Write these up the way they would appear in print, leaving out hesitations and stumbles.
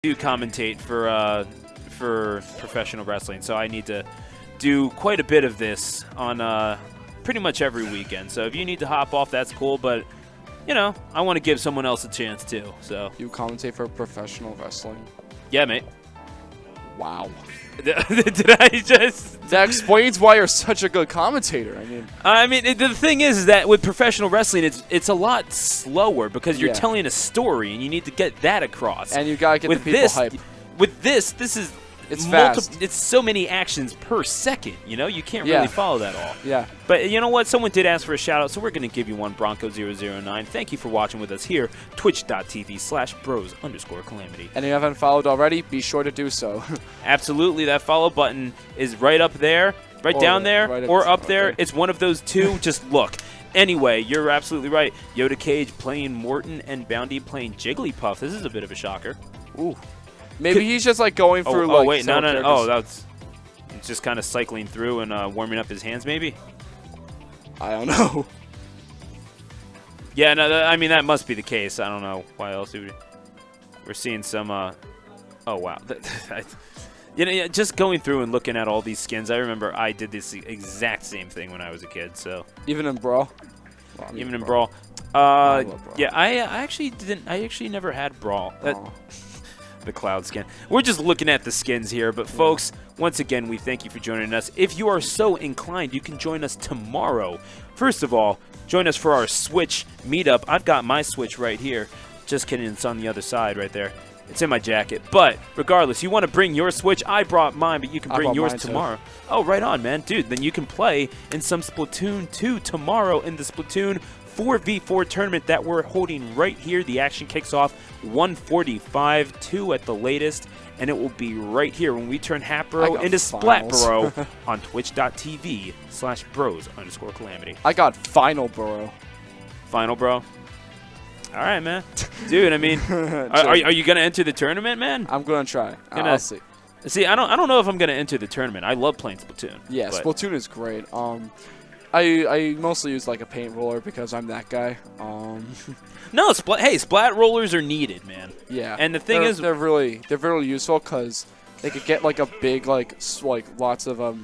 do commentate for professional wrestling, so I need to do quite a bit of this on pretty much every weekend. So if you need to hop off, that's cool, but you know, I want to give someone else a chance too. So you commentate for professional wrestling? Yeah, mate. Wow. Did I just? That explains why you're such a good commentator. I mean, the thing is that with professional wrestling, it's a lot slower because you're telling a story and you need to get that across. And you gotta get the people hyped. With this is fast. It's so many actions per second. You know, you can't really follow that all. Yeah. But you know what? Someone did ask for a shout out, so we're going to give you one. Bronco009. Thank you for watching with us here. Twitch.tv/bros_calamity. And if you haven't followed already, be sure to do so. Absolutely. That follow button is right up there, right down there, or up there. It's one of those two. Just look. Anyway, you're absolutely right. Yoda Cage playing Morton and Bounty playing Jigglypuff. This is a bit of a shocker. Ooh. Maybe he's just like going through Oh, wait, no. Oh, that's just kind of cycling through and warming up his hands, maybe? I don't know. Yeah, no, I mean, that must be the case. I don't know why else we're seeing some, oh, wow. You know, just going through and looking at all these skins, I remember I did this exact same thing when I was a kid, so. Even in Brawl? Well, even in Brawl. Brawl. Yeah, I actually never had Brawl. The cloud skin. We're just looking at the skins here, but folks, once again, we thank you for joining us. If you are so inclined, you can join us tomorrow. First of all, join us for our Switch meetup. I've got my Switch right here. Just kidding, it's on the other side right there. It's in my jacket. But regardless, you want to bring your Switch? I brought mine, but you can bring yours tomorrow. Oh, right on, man. Dude, then you can play in some Splatoon 2 tomorrow in the Splatoon 4v4 tournament that we're holding right here. The action kicks off 1:45, 2 at the latest, and it will be right here when we turn Hatboro into Splatboro on twitch.tv/bros_calamity. I got Final Boro. Final Bro? All right, man. Dude, I mean, are you going to enter the tournament, man? I'm going to try. I'll see. See, I don't know if I'm going to enter the tournament. I love playing Splatoon. Yeah, Splatoon is great. I mostly use like a paint roller because I'm that guy. No, splat rollers are needed, man. Yeah. And the thing is, they're really useful because they could get like a big like lots of oh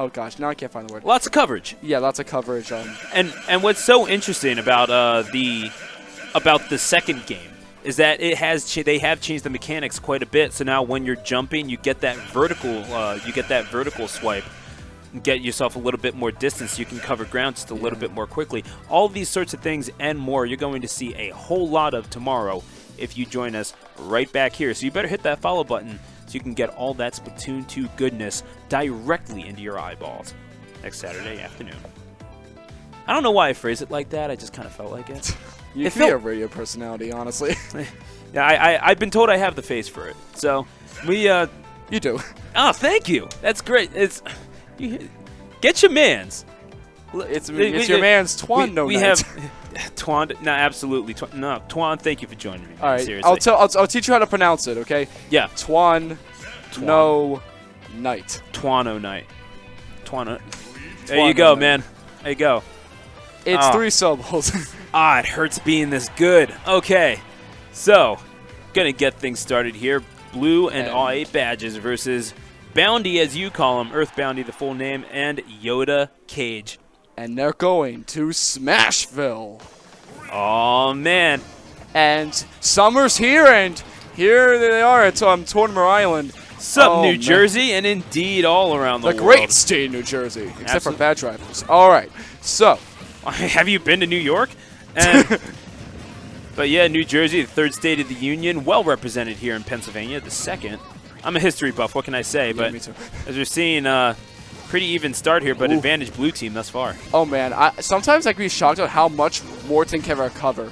gosh, now I can't find the word. Lots of coverage. Yeah, lots of coverage. And what's so interesting about the second game is that they have changed the mechanics quite a bit. So now when you're jumping, you get that vertical swipe. Get yourself a little bit more distance. You can cover ground just a little bit more quickly. All these sorts of things and more you're going to see a whole lot of tomorrow if you join us right back here. So you better hit that follow button so you can get all that Splatoon 2 goodness directly into your eyeballs next Saturday afternoon. I don't know why I phrase it like that. I just kind of felt like it. You can be a radio personality, honestly. Yeah, I've been told I have the face for it. So we You do. Oh, thank you. That's great. Get your mans. It's your man's Twan. We have Twan. No, absolutely. No, Twan. Thank you for joining me. Man. All right, seriously. I'll teach you how to pronounce it. Okay. Yeah. Twan. No. Night. Twano night. Twano. There you go, man. There you go. It's 3 syllables. It hurts being this good. Okay, so gonna get things started here. Blue and Aww8Badges versus Bounty, as you call him, Earthbound, the full name, and Yoda Cage. And they're going to Smashville. Oh, man. And summer's here, and here they are at Tortimer Island. Sup, New Jersey, and indeed all around the world. The great state of New Jersey, except for bad drivers. All right, so. Have you been to New York? And but yeah, New Jersey, the third state of the Union, well represented here in Pennsylvania, the second. I'm a history buff, what can I say? Yeah, but me too. As we're seeing, pretty even start here, but advantage blue team thus far. Oh, man. Sometimes I can be shocked at how much Morton can recover.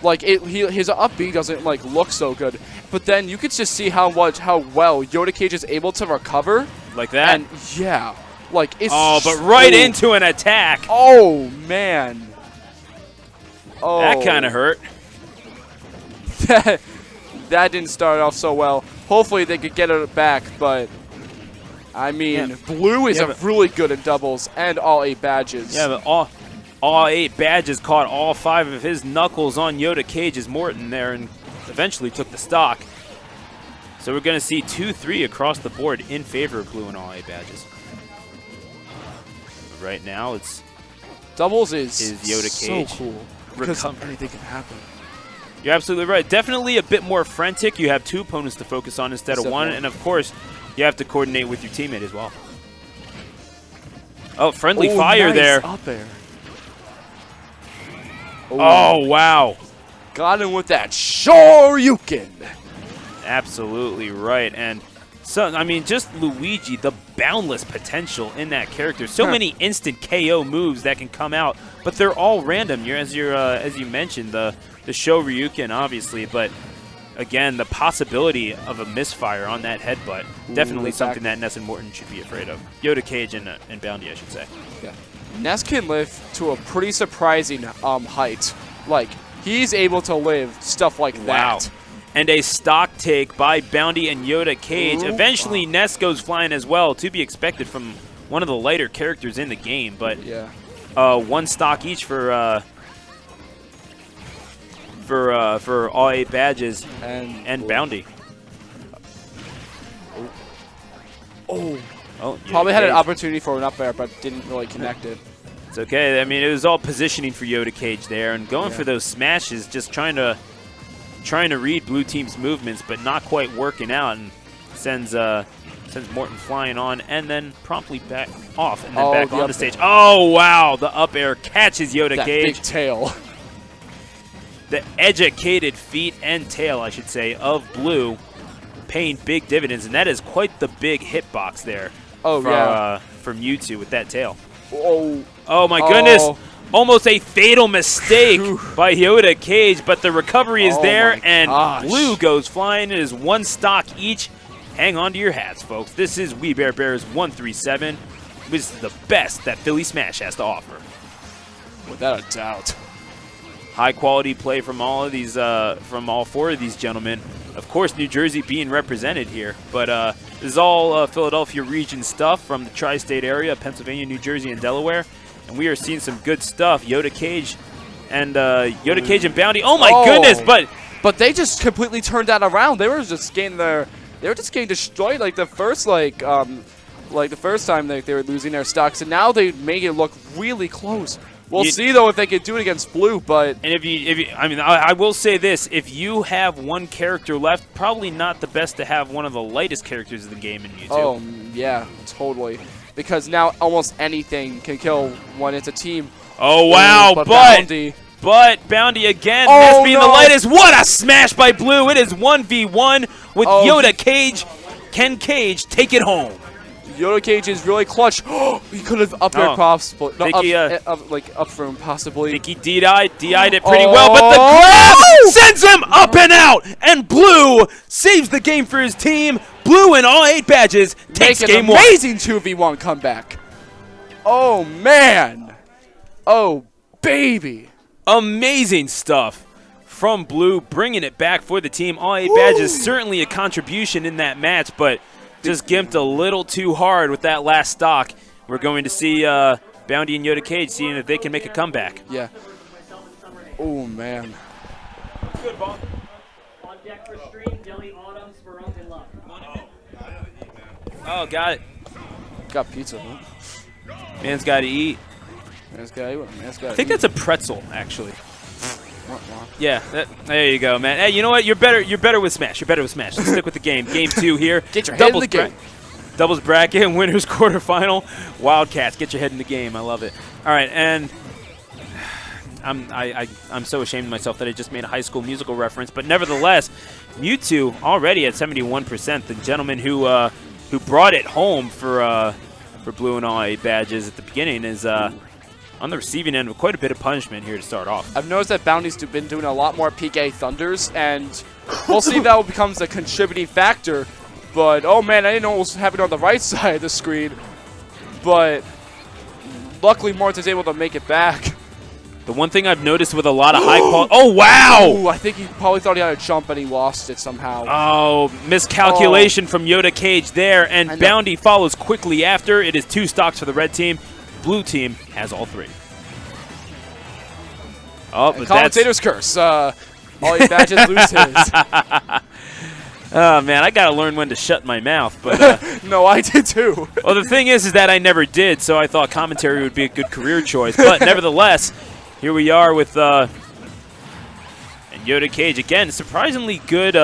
Like, his up B doesn't, like, look so good. But then you could just see how well Yoda Cage is able to recover. Like that? And, yeah. Like, it's but right into an attack. Oh, man. Oh. That kind of hurt. That didn't start off so well. Hopefully they could get it back, but I mean, Blue is really good in doubles and Aww8Badges. Yeah, but Aww8Badges caught all 5 of his knuckles on Yoda Cage's Morton there and eventually took the stock. So we're going to see 2-3 across the board in favor of blue and Aww8Badges. Right now, it's doubles is Yoda Cage. So cool because anything can happen. You're absolutely right. Definitely a bit more frantic. You have 2 opponents to focus on instead of one, and of course, you have to coordinate with your teammate as well. Oh, friendly fire nice there. Up there. Oh, wow. Got him with that Shoryuken. Absolutely right. And so, I mean, just Luigi, the boundless potential in that character. So many instant KO moves that can come out, but they're all random. As you mentioned, the Shoryuken, obviously, but again, the possibility of a misfire on that headbutt, definitely something that Ness and Morton should be afraid of. Yoda Cage and Boundy, I should say. Yeah. Ness can live to a pretty surprising height. Like, he's able to live stuff like that. And a stock take by Boundy and Yoda Cage. Eventually, Ness goes flying as well, to be expected from one of the lighter characters in the game. But 1 stock each for Aww8Badges and Boundy. Probably had an opportunity for an up air, but didn't really connect it. It's okay. I mean, it was all positioning for Yoda Cage there, and going for those smashes, just trying to read blue team's movements, but not quite working out, and sends Morton flying on, and then promptly back off, and then back on the stage. Oh wow! The up air catches Yoda Cage. Big tail. The educated feet and tail, I should say, of blue, paying big dividends, and that is quite the big hitbox there. From Mewtwo with that tail. Oh my goodness! Almost a fatal mistake by Yoda Cage, but the recovery is there, and blue goes flying. It is 1 stock each. Hang on to your hats, folks. This is Wii Bear Bears 137. This is the best that Philly Smash has to offer. Without a doubt. High quality play from all of these, from all 4 of these gentlemen. Of course, New Jersey being represented here, but this is all Philadelphia region stuff from the tri-state area, Pennsylvania, New Jersey, and Delaware. And we are seeing some good stuff. Yoda Cage and Boundy. Oh my goodness! But they just completely turned that around. They were just getting destroyed like the first the first time they were losing their stocks, and now they make it look really close. We'll see though if they can do it against blue. But I will say this: if you have 1 character left, probably not the best to have one of the lightest characters of the game in Mewtwo. Oh yeah, totally. Because now almost anything can kill when it's a team. Oh, wow. But Boundy again, Ness being the lightest. What a smash by blue. It is 1v1 with Yoda Cage. Can Cage take it home? Yoda Cage is really clutch. He could have up air props, but up from possibly. I think he DI'd it pretty well, but the grab sends him up and out, and blue saves the game for his team. Blue and Aww8Badges takes game 1. Amazing 2v1 comeback. Oh man. Oh baby. Amazing stuff from blue, bringing it back for the team. Aww8Badges certainly a contribution in that match, but just gimped a little too hard with that last stock. We're going to see Boundy and Yoda Cage seeing if they can make a comeback. Yeah. Oh, man. Good ball. On deck for stream, Jelly Autumn, Sperunk, and Luck. Oh, got it. Got pizza, huh? Man's got to eat. I think that's a pretzel, actually. Yeah, there you go, man. Hey, you know what? You're better with Smash. Let's stick with the game. Game 2 here. Get your head in the game. Doubles bracket, winners quarterfinal. Wildcats, get your head in the game. I love it. All right, and I'm so ashamed of myself that I just made a High School Musical reference, but nevertheless, Mewtwo already at 71%. The gentleman who brought it home for blue and Aww8Badges at the beginning is on the receiving end of quite a bit of punishment here to start off. I've noticed that Bounty's been doing a lot more PK Thunders, and we'll see if that becomes a contributing factor. But, oh man, I didn't know what was happening on the right side of the screen. But luckily, Martin's able to make it back. The one thing I've noticed with a lot of high quality... Oh, wow! Ooh, I think he probably thought he had a jump, and he lost it somehow. Oh, miscalculation from Yoda Cage there, and Boundy follows quickly after. It is 2 stocks for the red team. Blue team has all 3. Oh, but commentator's curse. Aww8Badges lose his. Oh, man, I got to learn when to shut my mouth. But No, I did too. well, the thing is that I never did, so I thought commentary would be a good career choice. But nevertheless, here we are with and Yoda Cage. Again, surprisingly good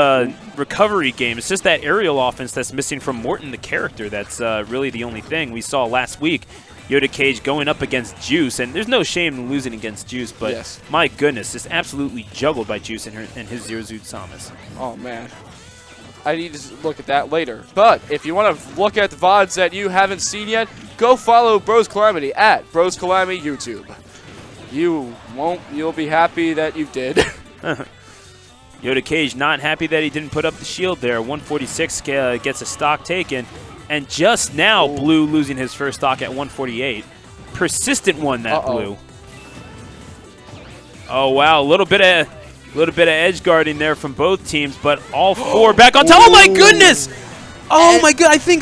recovery game. It's just that aerial offense that's missing from Morton, the character. That's really the only thing we saw last week. Yoda Cage going up against Juice, and there's no shame in losing against Juice, but yes. My goodness, just absolutely juggled by Juice and his Zero Zoot Samus. Oh, man. I need to look at that later. But if you want to look at the VODs that you haven't seen yet, go follow Bros Calamity at Bros Calamity YouTube. You'll be happy that you did. Yoda Cage not happy that he didn't put up the shield there. 146 gets a stock taken. And just now, Blue losing his first stock at 148. Persistent one, that Blue. Oh, wow. A little bit of edge guarding there from both teams, but all four back on top. Oh, my goodness! Oh, my God. I think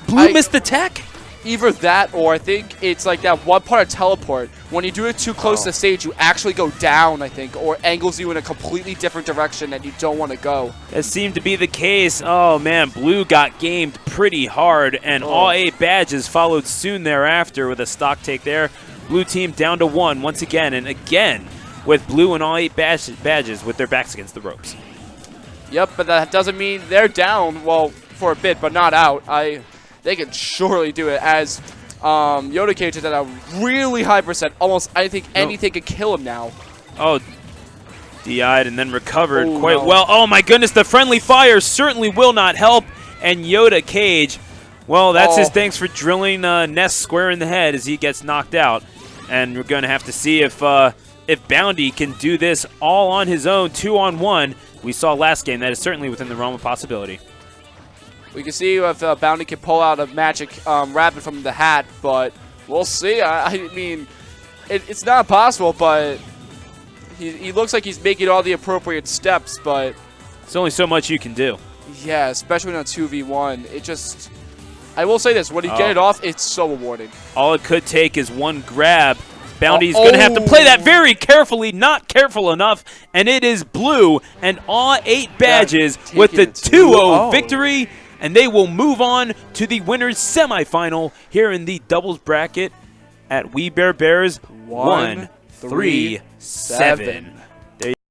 Blue missed the tech. Either that, or I think it's like that one part of teleport. When you do it too close to the stage, you actually go down, I think, or angles you in a completely different direction that you don't want to go. That seemed to be the case. Oh, man, Blue got gamed pretty hard, and Aww8Badges followed soon thereafter with a stock take there. Blue team down to 1 once again, and again with Blue and Aww8Badges with their backs against the ropes. Yep, but that doesn't mean they're down, well, for a bit, but not out. They can surely do it, as Yoda Cage is at a really high percent. Almost, I think anything could kill him now. Oh, DI'd and then recovered quite well. Oh, my goodness, the friendly fire certainly will not help. And Yoda Cage, well, that's his thanks for drilling Ness square in the head as he gets knocked out. And we're going to have to see if Boundy can do this all on his own, 2-on-1. We saw last game. That is certainly within the realm of possibility. We can see if Boundy can pull out a magic rabbit from the hat, but we'll see. I mean, it's not possible, but he looks like he's making all the appropriate steps, but... There's only so much you can do. Yeah, especially on a 2v1. It just... I will say this, when you get it off, it's so rewarding. All it could take is one grab. Boundy's going to have to play that very carefully, not careful enough, and it is Blue and Aww8Badges with the 2-0 victory. And they will move on to the winners semifinal here in the doubles bracket at Wii Bear Bears 1-3-7.